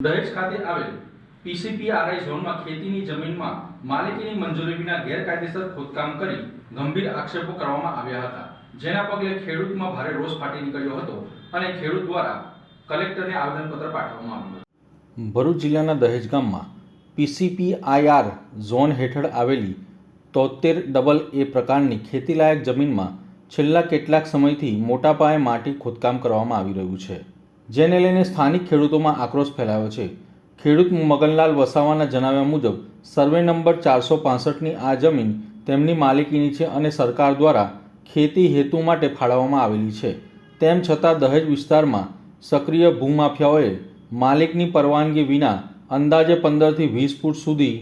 દહેજ ખાતે આવેલ પીસીપીઆરઆઈ ઝોનમાં ખેતીની જમીનમાં માલિકીની મંજૂરી વિના ગેરકાયદેસર ખોદકામ કરી ગંભીર આક્ષેપો કરવામાં આવ્યા હતા, જેના પગલે ખેડૂતમાં ભારે રોષ ફાટી નીકળ્યો હતો અને ખેડૂત દ્વારા કલેક્ટરને આવેદનપત્ર પાઠવવામાં આવ્યું હતું। ભરૂચ જિલ્લાના દહેજ ગામમાં પીસીપીઆઈઆર ઝોન હેઠળ આવેલી 73AA પ્રકારની ખેતીલાયક જમીનમાં છેલ્લા કેટલાક સમયથી મોટા પાયે માટી ખોદકામ કરવામાં આવી રહ્યું છે, જેને લઈને સ્થાનિક ખેડૂતોમાં આક્રોશ ફેલાયો છે। ખેડૂત મગનલાલ વસાવાના જણાવ્યા મુજબ સર્વે નંબર 465ની આ જમીન તેમની માલિકીની છે અને સરકાર દ્વારા ખેતી હેતુ માટે ફાળવવામાં આવેલી છે। તેમ છતાં દહેજ વિસ્તારમાં સક્રિય ભૂમાફિયાઓએ માલિકની પરવાનગી વિના અંદાજે 15થી 20 ફૂટ સુધી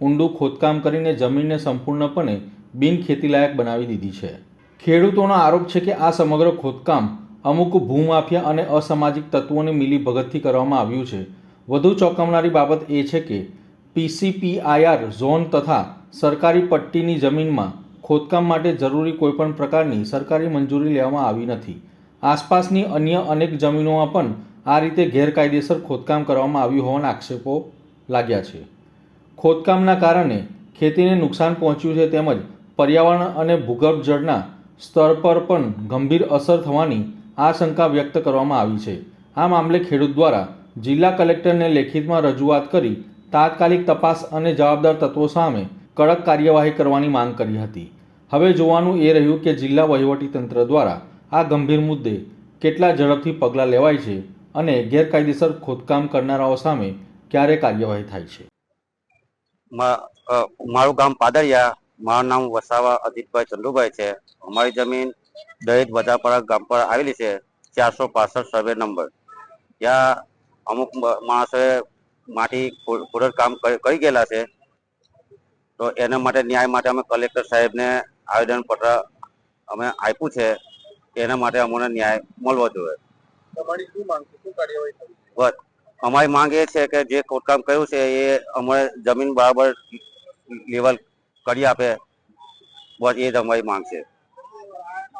ઊંડું ખોદકામ કરીને જમીનને સંપૂર્ણપણે બિનખેતીલાયક બનાવી દીધી છે। ખેડૂતોનો આરોપ છે કે આ સમગ્ર ખોદકામ અમુક ભૂમાફિયા અને અસામાજિક તત્વોની મિલીભગતથી કરવામાં આવ્યું છે। વધુ ચોંકાવનારી બાબત એ છે કે પીસીપીઆઈઆર ઝોન તથા સરકારી પટ્ટીની જમીનમાં ખોદકામ માટે જરૂરી કોઈપણ પ્રકારની સરકારી મંજૂરી લેવામાં આવી નથી। આસપાસની અન્ય અનેક જમીનોમાં પણ આ રીતે ગેરકાયદેસર ખોદકામ કરવામાં આવ્યું હોવાના આક્ષેપો લાગ્યા છે। ખોદકામના કારણે ખેતીને નુકસાન પહોંચ્યું છે તેમજ પર્યાવરણ અને ભૂગર્ભ જળના સ્તર પર પણ ગંભીર અસર થવાની આશંકા વ્યક્ત કરવામાં આવી છે। આ મામલે ખેડૂત દ્વારા જિલ્લા કલેક્ટરને લેખિતમાં રજૂઆત કરી તાત્કાલિક તપાસ અને જવાબદાર તત્વો સામે કડક કાર્યવાહી કરવાની માંગ કરી હતી। હવે જોવાનું એ રહ્યું કે જિલ્લા વહીવટીતંત્ર દ્વારા આ ગંભીર મુદ્દે કેટલા ઝડપથી પગલાં લેવાય છે અને ગેરકાયદેસર ખોદકામ કરનારાઓ સામે ક્યારે કાર્યવાહી થાય છે। મારું ગામ પાદરિયા, મારું નામ વસાવા અજીતભાઈ ચંદુભાઈ છે। અમારી જમીન દહેજ બજારપાડા ગામ પર આવેલી છે, 465 સર્વે નંબર। ત્યાં અમુક માણસોએ માટી ખોદકામ કરી ગયેલા છે, તો એના માટે ન્યાય માટે અમે કલેક્ટર સાહેબને આવેદનપત્ર અમે આપ્યું છે। એના માટે અમને ન્યાય મળવો જોઈએ। તમારી શું માંગ છે, શું કાર્યવાહી થવી? બસ અમારી માંગ એ છે કે જે ખોદકામ કર્યું છે એ અમારે જમીન બરાબર લેવલ કરી આપે, બસ એ જ અમારી માંગ છે।